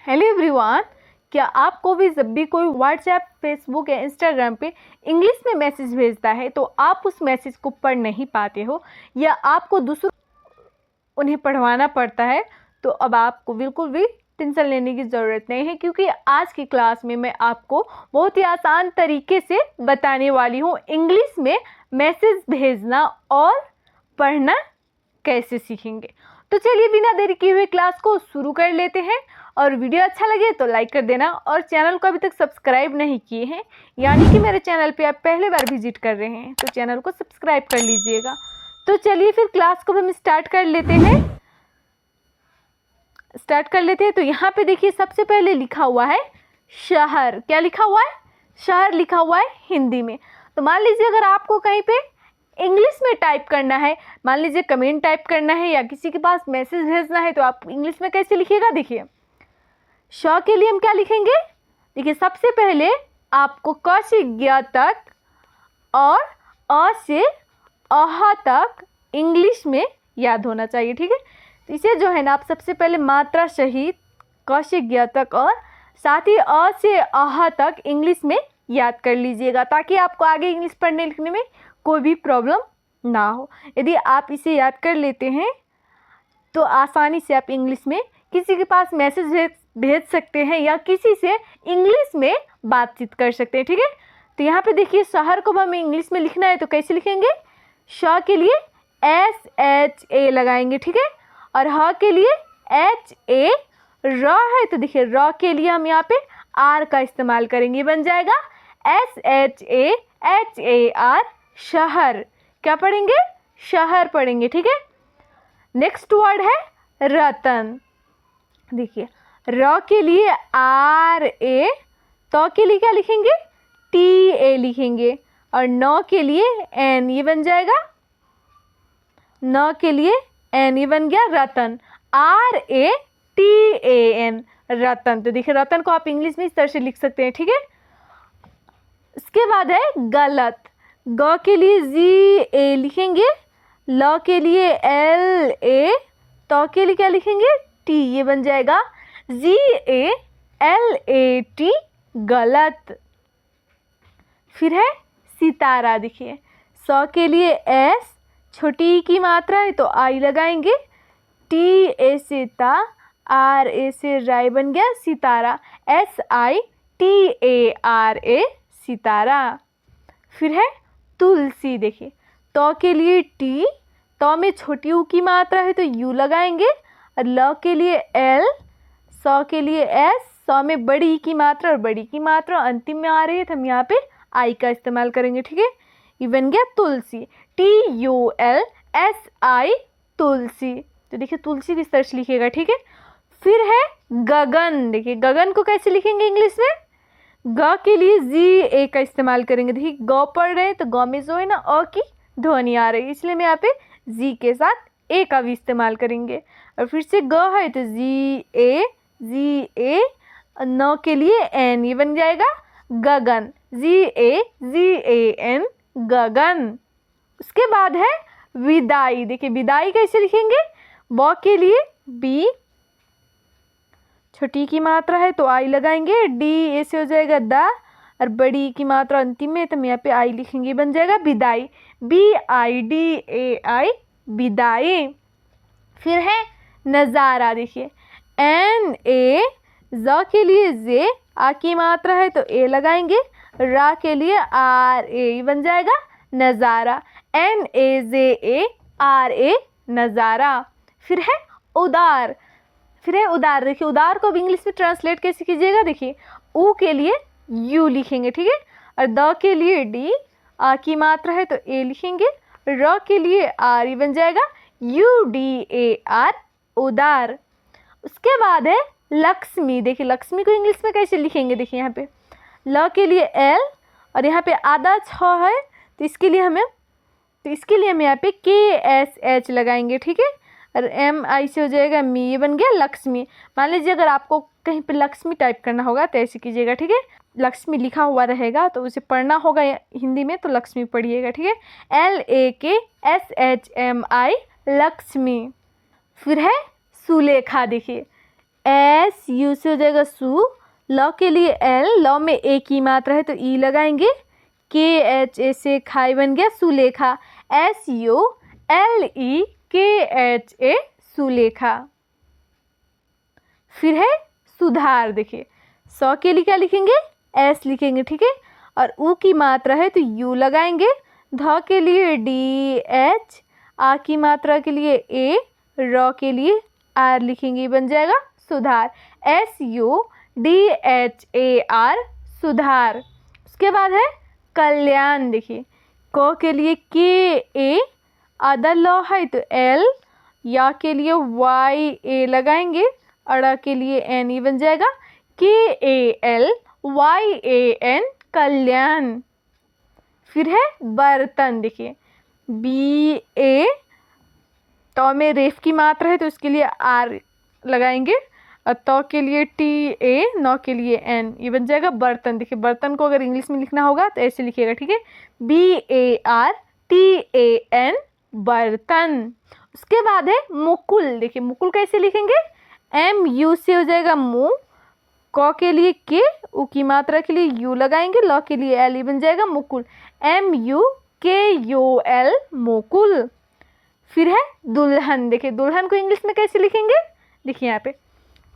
Hello everyone, क्या आपको भी जब भी कोई व्हाट्सएप, फेसबुक या इंस्टाग्राम पे इंग्लिश में मैसेज भेजता है तो आप उस मैसेज को पढ़ नहीं पाते हो या आपको दूसरों उन्हें पढ़वाना पड़ता है, तो अब आपको बिल्कुल भी टेंशन लेने की ज़रूरत नहीं है, क्योंकि आज की क्लास में मैं आपको बहुत ही आसान तरीके से बताने वाली हूँ इंग्लिश में मैसेज भेजना और पढ़ना कैसे सीखेंगे। तो चलिए बिना देरी किए हुए क्लास को शुरू कर लेते हैं। और वीडियो अच्छा लगे तो लाइक कर देना, और चैनल को अभी तक सब्सक्राइब नहीं किए हैं, यानी कि मेरे चैनल पे आप पहले बार विजिट कर रहे हैं, तो चैनल को सब्सक्राइब कर लीजिएगा। तो चलिए फिर क्लास को हम स्टार्ट कर लेते हैं। तो यहाँ पे देखिए, सबसे पहले लिखा हुआ है शहर। क्या लिखा हुआ है? शहर लिखा हुआ है हिंदी में। तो मान लीजिए अगर आपको कहीं पे इंग्लिश में टाइप करना है, मान लीजिए कमेंट टाइप करना है या किसी के पास मैसेज भेजना है, तो आप इंग्लिश में कैसे लिखिएगा? देखिए, श के लिए हम क्या लिखेंगे? देखिए, सबसे पहले आपको क से ग तक और अ से अह तक इंग्लिश में याद होना चाहिए, ठीक है। तो इसे जो है ना, आप सबसे पहले मात्रा सहित क से ग तक और साथ ही अ से अह तक इंग्लिश में याद कर लीजिएगा, ताकि आपको आगे इंग्लिश पढ़ने लिखने में कोई भी प्रॉब्लम ना हो। यदि आप इसे याद कर लेते हैं तो आसानी से आप इंग्लिश में किसी के पास मैसेज भेज सकते हैं या किसी से इंग्लिश में बातचीत कर सकते हैं, ठीक है। तो यहाँ पे देखिए, शहर को हमें इंग्लिश में लिखना है तो कैसे लिखेंगे? श के लिए SHA लगाएंगे, ठीक है। और ह के लिए HA। र है तो देखिए, र के लिए हम यहाँ पे R का इस्तेमाल करेंगे, बन जाएगा SHAHAR, शहर। क्या पढ़ेंगे? शहर पढ़ेंगे, ठीक है। नेक्स्ट वर्ड है रतन। देखिए, र के लिए RA, तो के लिए क्या लिखेंगे? TA लिखेंगे, और न के लिए N, ये बन जाएगा, न के लिए N, ये बन गया रतन, RATAN, रतन। तो देखिए, रतन को आप इंग्लिश में इस तरह से लिख सकते हैं, ठीक है। इसके बाद है गलत। ग के लिए GA लिखेंगे, ल के लिए LA, तो के लिए क्या लिखेंगे? T, ये बन जाएगा GALAT, गलत। फिर है सितारा। देखिए, स के लिए S, छोटी ई की मात्रा है तो आई लगाएंगे, TA से ता, RA से राय, बन गया सितारा, SITARA, सितारा। फिर है तुलसी। देखिए, तो के लिए T, तो में छोटी ऊ की मात्रा है तो U लगाएंगे, और ल के लिए L, स के लिए S, स में बड़ी की मात्रा और बड़ी की मात्रा अंतिम में आ रही है तो हम यहाँ पे आई का इस्तेमाल करेंगे, ठीक है। ये बन गया तुलसी, TULSI, तुलसी। तो देखिए, तुलसी किस तरह से लिखिएगा, ठीक है। फिर है गगन। देखिए, गगन को कैसे लिखेंगे इंग्लिश में? ग के लिए GA का इस्तेमाल करेंगे। देखिए, ग पढ़ रहे हैं तो ग में जो है ना अ की ध्वनि आ रही है, इसलिए मैं यहाँ पे जी के साथ A का भी इस्तेमाल करेंगे। और फिर से ग है तो GA, न के लिए N, ये बन जाएगा गगन, GAGAN, गगन। उसके बाद है विदाई। देखिए, विदाई कैसे लिखेंगे? ब के लिए B, छोटी की मात्रा है तो आई लगाएंगे, D ऐसे हो जाएगा दा, और बड़ी की मात्रा अंतिम में तो हम यहाँ पे आई लिखेंगे, बन जाएगा विदाई, BIDAI, विदाई। फिर है नज़ारा। देखिए, NA, ज के लिए J, आ की मात्रा है तो A लगाएंगे, रा के लिए RA, बन जाएगा नज़ारा, NAZARA, नज़ारा। फिर है उदार। देखिए, उदार को अब इंग्लिश में ट्रांसलेट कैसे कीजिएगा? देखिए, ऊ के लिए U लिखेंगे, ठीक है, और द के लिए D, आ की मात्रा है तो A लिखेंगे, र के लिए R, ये बन जाएगा UDAR, उदार। उसके बाद है लक्ष्मी। देखिए, लक्ष्मी को इंग्लिश में कैसे लिखेंगे? देखिए, यहाँ पे ल के लिए L, और यहाँ पे आधा छ है तो इसके लिए हम यहाँ पे KSH लगाएंगे, ठीक है, और MI से हो जाएगा मी, ये बन गया लक्ष्मी। मान लीजिए अगर आपको कहीं पे लक्ष्मी टाइप करना होगा तो ऐसे कीजिएगा, ठीक है। लक्ष्मी लिखा हुआ रहेगा तो उसे पढ़ना होगा हिंदी में तो लक्ष्मी पढ़िएगा, ठीक है, LAKSHMI, लक्ष्मी। फिर है सुलेखा। देखिए, एस यू से हो जाएगा सु, ल के लिए एल, ल में ए की मात्रा है तो ई लगाएंगे, के एच ए से खाई बन गया Sulekha, S U L E के एच ए सुलेखा। फिर है सुधार, देखिए स के लिए क्या लिखेंगे, एस लिखेंगे, ठीक है, और उ की मात्रा है तो यू लगाएंगे, ध के लिए डी एच, आ की मात्रा के लिए ए, र के लिए आर लिखेंगे, बन जाएगा सुधार, S U D H A R सुधार। उसके बाद है कल्याण, देखिए क के लिए के ए, आधा ल है तो एल, या के लिए वाई ए लगाएंगे, अड़ा के लिए एन, ई बन जाएगा K A L Y A N Kalyan. फिर है बर्तन, देखिए बी ए, तो में रेफ की मात्रा है तो इसके लिए आर लगाएंगे, और तो के लिए टी ए, नौ के लिए एन, ये बन जाएगा बर्तन। देखिए बर्तन को अगर इंग्लिश में लिखना होगा तो ऐसे लिखिएगा, ठीक है, B A R T A N बर्तन। उसके बाद है मुकुल, देखिए मुकुल कैसे लिखेंगे, एम यू से हो जाएगा मुँह, क के लिए के, उ की मात्रा के लिए यू लगाएंगे, ल के लिए एल, ई बन जाएगा मुकुल, एम यू के यू एल मुकुल। फिर है दुल्हन, देखिए दुल्हन को इंग्लिश में कैसे लिखेंगे, देखिए यहाँ पे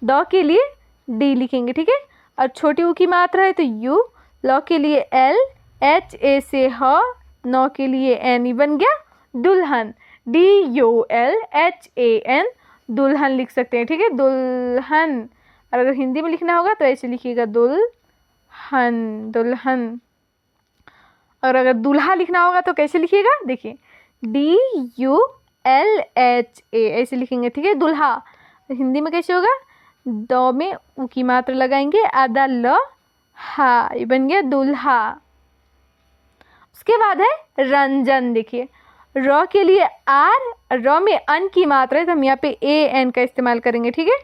द के लिए डी लिखेंगे, ठीक है, और छोटी उ की मात्रा है तो यू, ल के लिए एल, एच ए से ह, नौ के लिए एन, ई बन गया दुल्हन, D U L H A N दुल्हन लिख सकते हैं, ठीक है, दुल्हन। और अगर हिंदी में लिखना होगा तो ऐसे लिखिएगा दुल्हन, दुल्हन। और अगर दूल्हा लिखना होगा तो कैसे लिखिएगा, देखिए डी यू एल एच ए ऐसे लिखेंगे, ठीक है, दूल्हा। हिंदी में कैसे होगा, द में उ की मात्रा लगाएंगे, आधा ल हा, ये बन गया दूल्हा। उसके बाद है रंजन, देखिए र के लिए आर, र में अन की मात्रा है तो हम यहाँ पे ए एन का इस्तेमाल करेंगे, ठीक है,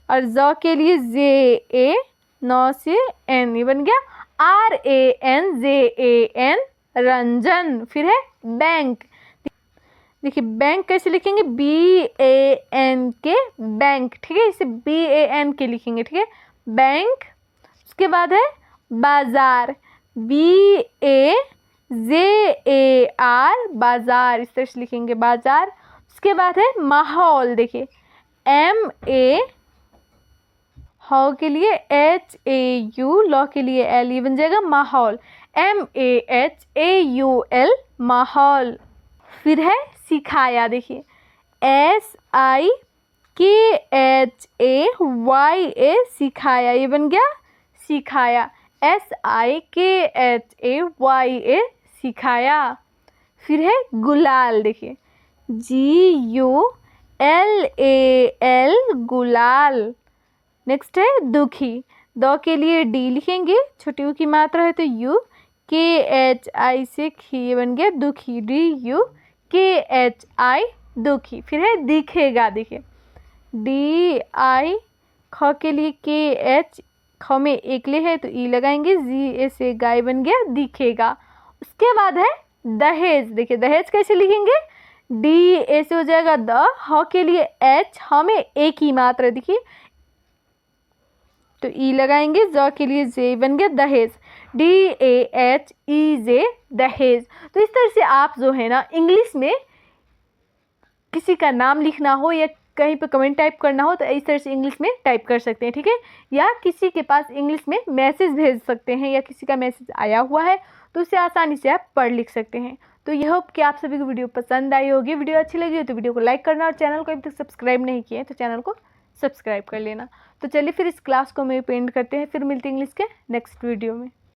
और ज के लिए जे ए, नौ से एन, ये बन गया R A N J A N Ranjan. फिर है बैंक, देखिए बैंक कैसे लिखेंगे, B A N K bank, ठीक है, इसे बी ए एन के लिखेंगे, ठीक है, बैंक। उसके बाद है बाजार, B A J A R बाजार, इस तरह से लिखेंगे बाजार। उसके बाद है माहौल, देखिए एम ए, ह के लिए एच ए यू, ल के लिए एल, ये बन जाएगा माहौल, M A H A U L माहौल। फिर है सिखाया, देखिए एस आई के एच ए वाई ए सिखाया, ये बन गया सिखाया, एस आई के एच ए वाई ए सिखाया। फिर है गुलाल, देखिए जी यू एल ए एल गुलाल। नेक्स्ट है दुखी, द के लिए डी लिखेंगे, छोटी उ की मात्रा है तो यू, के एच आई से खी, ये बन गया दुखी, डी यू के एच आई दुखी। फिर है दिखेगा, देखिए डी आई, ख के लिए के एच, ख में एक ले है तो ई लगाएंगे, जी ए से गाय, बन गया दिखेगा। उसके बाद है दहेज, देखिए दहेज कैसे लिखेंगे, डी ए से हो जाएगा द, ह के लिए एच, ह में एक ही मात्रा, देखिए तो ई लगाएंगे, ज के लिए जे, बन गया दहेज, डी ए एच ई जे दहेज। तो इस तरह से आप जो है ना इंग्लिश में किसी का नाम लिखना हो या कहीं पे कमेंट टाइप करना हो तो इस तरह से इंग्लिश में टाइप कर सकते हैं, ठीक है, या किसी के पास इंग्लिश में मैसेज भेज सकते हैं, या किसी का मैसेज आया हुआ है तो उसे आसानी से आप पढ़ लिख सकते हैं। तो यह होप कि आप सभी को वीडियो पसंद आई होगी। वीडियो अच्छी लगी हो तो वीडियो को लाइक करना, और चैनल को अभी तक सब्सक्राइब नहीं किए तो चैनल को सब्सक्राइब कर लेना। तो चलिए फिर इस क्लास को मैं पेंड करते हैं, फिर मिलते हैं इंग्लिश के नेक्स्ट वीडियो में।